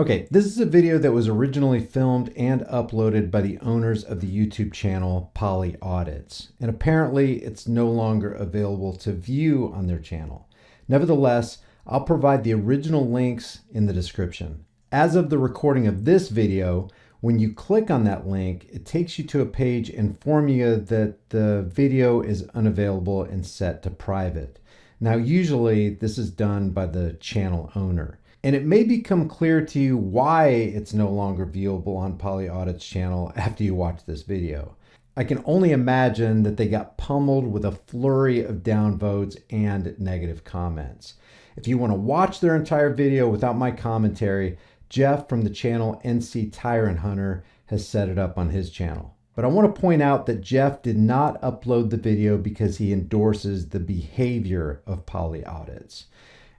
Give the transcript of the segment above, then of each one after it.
Okay, this is a video that was originally filmed and uploaded by the owners of the YouTube channel Poly Audits, and apparently it's no longer available to view on their channel. Nevertheless, I'll provide the original links in the description. As of the recording of this video, when you click on that link, it takes you to a page informing you that the video is unavailable and set to private. Now, usually this is done by the channel owner. And it may become clear to you why it's no longer viewable on Poly Audits channel after you watch this video. I can only imagine that they got pummeled with a flurry of downvotes and negative comments. If you want to watch their entire video without my commentary, Jeff from the channel NC Tyrant Hunter has set it up on his channel. But I want to point out that Jeff did not upload the video because he endorses the behavior of Poly Audits.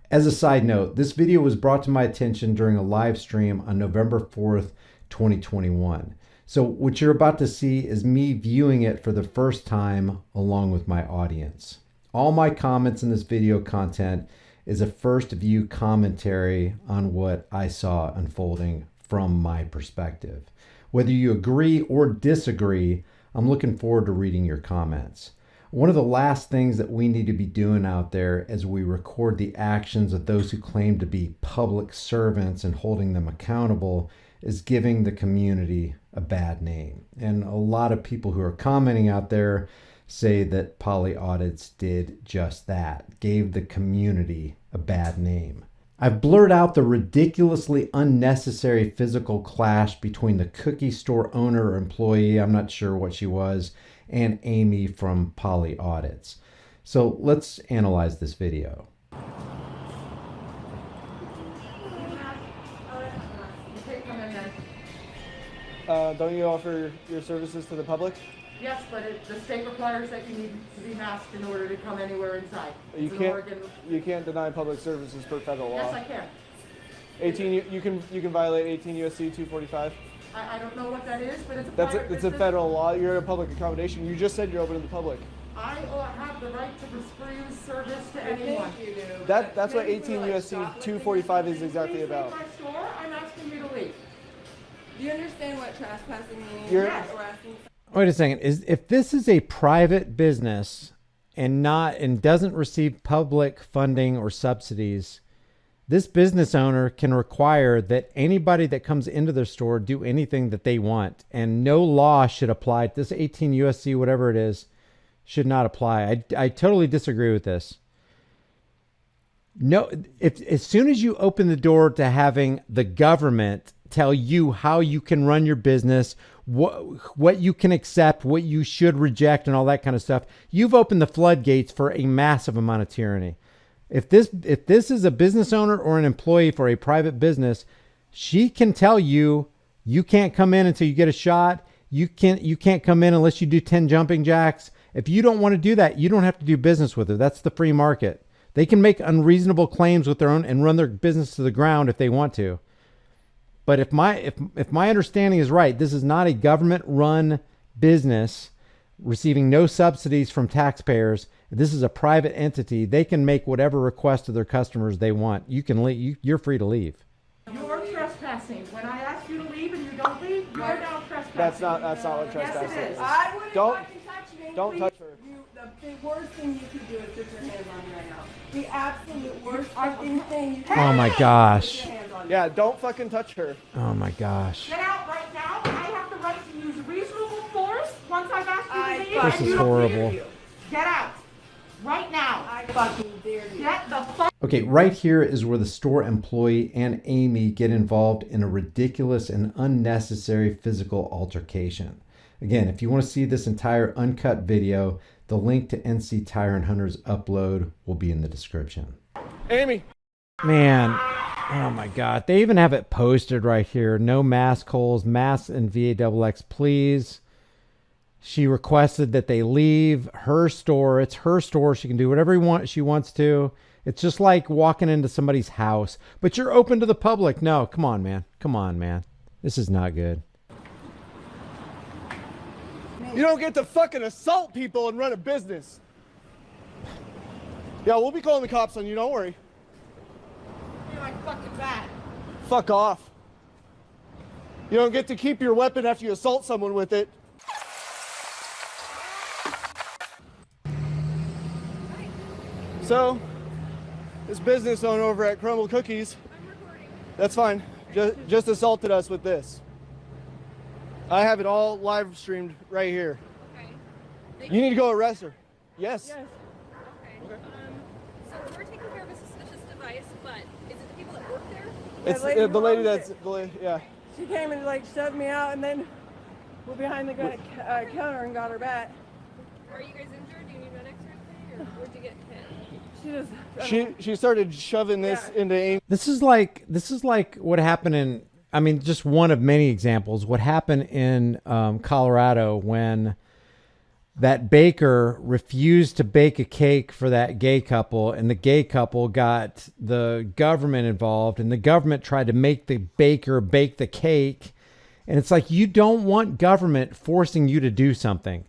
As a side note, this video was brought to my attention during a live stream on November 4th, 2021. So what you're about to see is me viewing it for the first time along with my audience. All my comments in this video content is a first view commentary on what I saw unfolding from my perspective. Whether you agree or disagree, I'm looking forward to reading your comments. One of the last things that we need to be doing out there as we record the actions of those who claim to be public servants and holding them accountable is giving the community a bad name. And a lot of people who are commenting out there say that Poly Audits did just that, gave the community a bad name. I've blurred out the ridiculously unnecessary physical clash between the cookie store owner or employee, I'm not sure what she was, and Amy from Poly Audits. So let's analyze this video. Don't you offer your services to the public? Yes, but the state requires that you need to be masked in order to come anywhere inside. You can't deny public services per federal law. Yes, I can. 18, you can violate 18 U.S.C. 245. I don't know what that is, but it's a It's a federal law. You're a public accommodation. You just said you're open to the public. I have the right to refuse service to anyone. You do. That's what 18 U.S.C. 245 is exactly about. Please leave my store. I'm asking you to leave. Do you understand what trespassing means? Yes. Wait a second. If this is a private business and doesn't receive public funding or subsidies, this business owner can require that anybody that comes into their store do anything that they want, and no law should apply. This 18 USC, whatever it is, should not apply. I totally disagree with this. No, as soon as you open the door to having the government tell you how you can run your business, what you can accept, what you should reject, and all that kind of stuff, you've opened the floodgates for a massive amount of tyranny. If this is a business owner or an employee for a private business, she can tell you can't come in until you get a shot. You can't come in unless you do 10 jumping jacks. If you don't want to do that, you don't have to do business with her. That's the free market. They can make unreasonable claims with their own and run their business to the ground if they want to. But if my understanding is right, this is not a government-run business receiving no subsidies from taxpayers. This is a private entity. They can make whatever request to their customers they want. You can leave. You're free to leave. You're trespassing. When I ask you to leave and you don't leave, you're now trespassing. That's not what trespassing Yes, it is. I wouldn't fucking touch me. Don't Please. touch her. The worst thing you could do is put your hands on me right now. The absolute worst fucking thing you can Oh my gosh. put your hands on me. Yeah, don't fucking touch her. Oh my gosh. Get out right now. I have the right to use reasonable force once I've asked you to leave. This and is you don't horrible. leave. Get out. Right now. I fucking dare you. Get the fuck. Okay, right here is where the store employee and Amy get involved in a ridiculous and unnecessary physical altercation. Again, if you want to see this entire uncut video, the link to NC Tyrant Hunter's upload will be in the description. Amy. Man, oh my God. They even have it posted right here. No mask holes, masks and VAXX, please. She requested that they leave her store. It's her store. She can do whatever she wants to. It's just like walking into somebody's house. But you're open to the public. No, come on, man. Come on, man. This is not good. You don't get to fucking assault people and run a business. Yeah, we'll be calling the cops on you, don't worry. You're like fucking bad. Fuck off. You don't get to keep your weapon after you assault someone with it. So, this business owner over at Crumble Cookies, that's fine, just assaulted us with this. I have it all live streamed right here. Okay. You need to go arrest her. Yes. Okay. So we're taking care of a suspicious device, but is it the people that work there? It's lady the lady who owns that's, yeah. She came and like shoved me out, and then we're behind the counter and got her bat. Are you guys injured? Do you need medics or anything? Or where'd you get hit? She just. She started shoving this into Amy. This is like what happened in, I mean, just one of many examples. What happened in Colorado when that baker refused to bake a cake for that gay couple, and the gay couple got the government involved, and the government tried to make the baker bake the cake. And it's like, you don't want government forcing you to do something.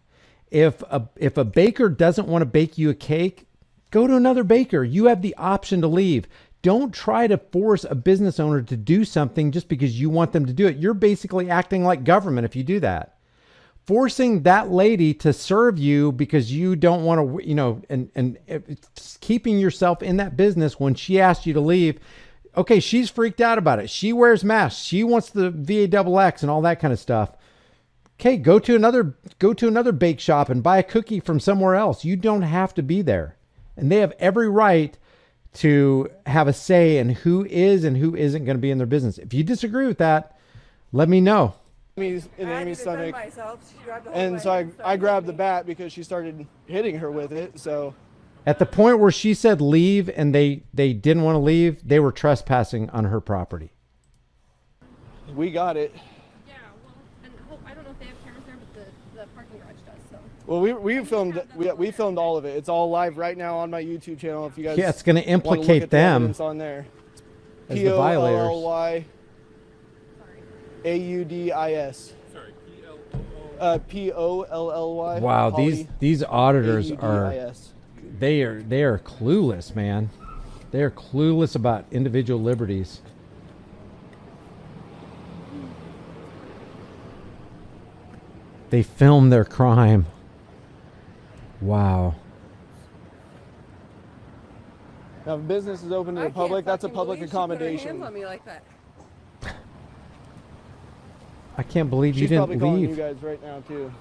If a baker doesn't want to bake you a cake, go to another baker. You have the option to leave. Don't try to force a business owner to do something just because you want them to do it. You're basically acting like government if you do that. Forcing that lady to serve you because you don't want to, and keeping yourself in that business when she asked you to leave. Okay, she's freaked out about it. She wears masks. She wants the VAXX and all that kind of stuff. Okay, go to another bake shop and buy a cookie from somewhere else. You don't have to be there. And they have every right to have a say in who is and who isn't going to be in their business. If you disagree with that, let me know. In Amy's stomach. And so I grabbed the bat because she started hitting her with it. So at the point where she said leave and they didn't want to leave, they were trespassing on her property. We got it. Yeah, well, and I don't know if they have cameras there, but the parking garage does, so. Well, we filmed all of it. It's all live right now on my YouTube channel. If you guys, yeah, it's going to implicate them the on there. as the violators. Poly Audis. Sorry, Polly. Wow, these auditors are Audis. they are clueless, man. They are clueless about individual liberties. They film their crime. Wow. Now, if business is open to the public, that's a public accommodation. Hands on me like that. I can't believe you She's didn't probably calling you leave. guys right now too.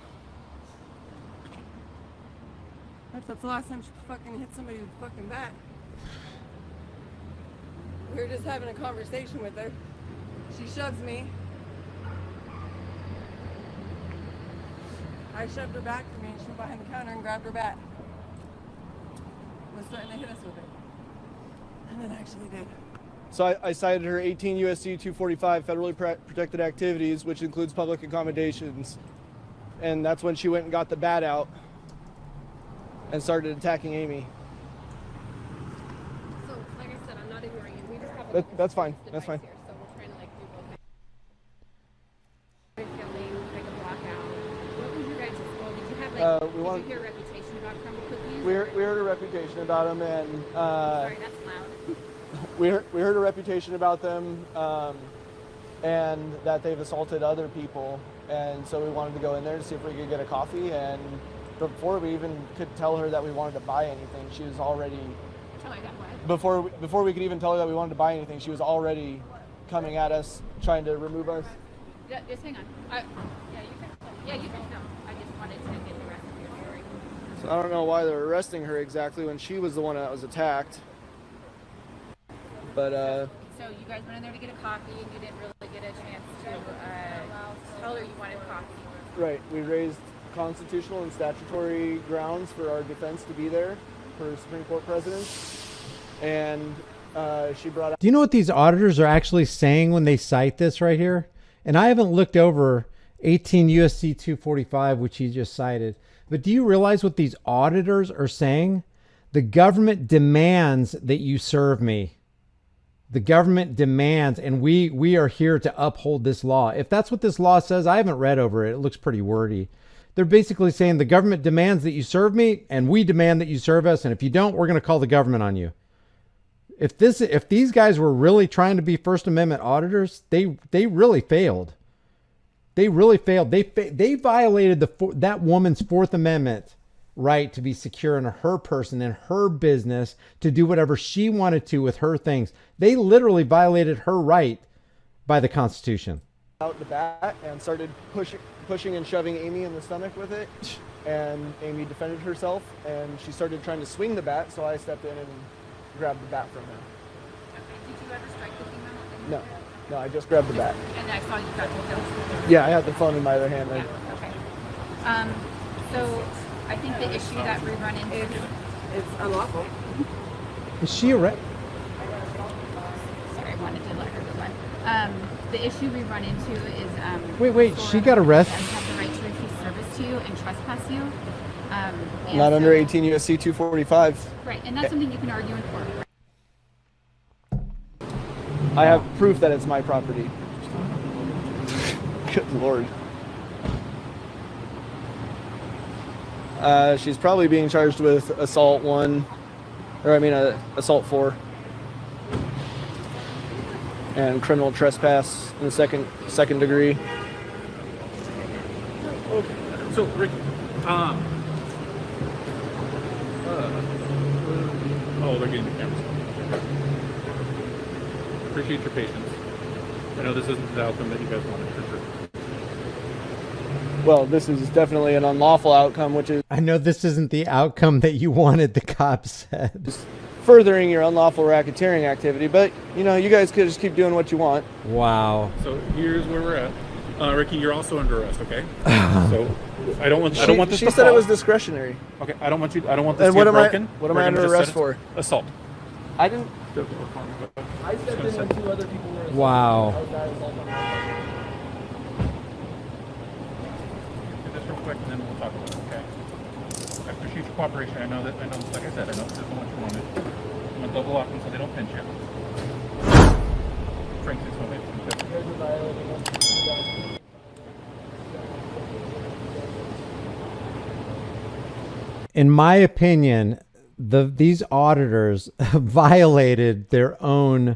That's the last time she fucking hit somebody with a fucking bat. We were just having a conversation with her. She shoves me. I shoved her back from me, and she went behind the counter and grabbed her bat. Was threatening to hit us with it. And then actually did. So I cited her 18 USC 245 federally protected activities, which includes public accommodations. And that's when she went and got the bat out and started attacking Amy. So, like I said, I'm not ignoring you. We just have a That's fine. device That's fine. Here, so we're trying to like do both. Filming, like a blackout. What was your guys' goal? Did you have like? Did you hear a reputation about Crumble Cookies? We heard a reputation about them, and Sorry, that's loud. we heard a reputation about them, and that they've assaulted other people, and so we wanted to go in there to see if we could get a coffee. And before we even could tell her that we wanted to buy anything, she was already. Tell her that what? Before we could even tell her that we wanted to buy anything, she was already coming at us, trying to remove us. Yeah, just hang on. Yeah, you can. Yeah, you can. No, I just wanted to get the rest of your story. So I don't know why they're arresting her exactly when she was the one that was attacked. But So you guys went in there to get a coffee, and you didn't really get a chance to tell her you wanted coffee. right, we raised constitutional and statutory grounds for our defense to be there for Supreme Court presidents, and she brought out. Do you know what these auditors are actually saying when they cite this right here? And I haven't looked over 18 USC 245, which he just cited. But do you realize what these auditors are saying? The government demands that you serve me. The government demands, and we are here to uphold this law. If that's what this law says, I haven't read over it. It looks pretty wordy. They're basically saying the government demands that you serve me, and we demand that you serve us. And if you don't, we're going to call the government on you. If these guys were really trying to be First Amendment auditors, they really failed. They really failed. They violated that woman's Fourth Amendment right to be secure in her person and her business to do whatever she wanted to with her things. They literally violated her right by the Constitution. Out the bat and started pushing and shoving Amy in the stomach with it, and Amy defended herself, and she started trying to swing the bat, so I stepped in and grabbed the bat from her. Okay. Did you ever strike the female? No, I just grabbed the bat. And I saw you got your phone. Yeah, I had the phone in my other hand. Yeah, okay. So I think the issue that we run into It's unlawful. Is she a right? Sorry, I wanted to let her go by. The issue we run into is Wait, she got arrested. Have the right to refuse service to you and trespass you. And Not under so- 18 USC 245. Right, and that's something you can argue in court. I have proof that it's my property. Good Lord. She's probably being charged with assault 1, or I mean assault 4, and criminal trespass in the second degree. Okay. So, Rick, oh, they're getting the cameras. Appreciate your patience. I know this isn't the outcome that you guys wanted, for sure. Well, this is definitely an unlawful outcome, which is I know this isn't the outcome that you wanted, the cop said. furthering your unlawful racketeering activity, but you know, you guys could just keep doing what you want. Wow. So here's where we're at. Ricky, you're also under arrest, okay? So I don't want this She to said fall. it was discretionary. Okay, I don't want this And to what get am I- broken. what am We're I gonna under just arrest set it- for? Assault. I didn't. I stepped in when 2 other people were. Wow. Do this real quick, and then we'll talk about it, okay? I appreciate your cooperation. I know, like I said, I know this isn't what you wanted. I'm gonna double lock them so they don't pinch you. Frank, this one, In my opinion, these auditors violated their own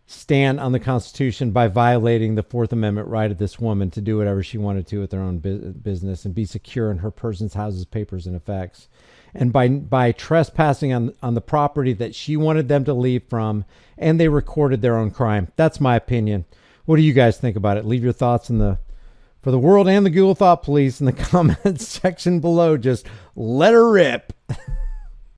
stand on the Constitution by violating the Fourth Amendment right of this woman to do whatever she wanted to with her own business and be secure in her person's houses, papers, and effects. And by trespassing on the property that she wanted them to leave from, and they recorded their own crime. That's my opinion. What do you guys think about it? Leave your thoughts for the world and the Google Thought Police in the comments section below. Just let her rip.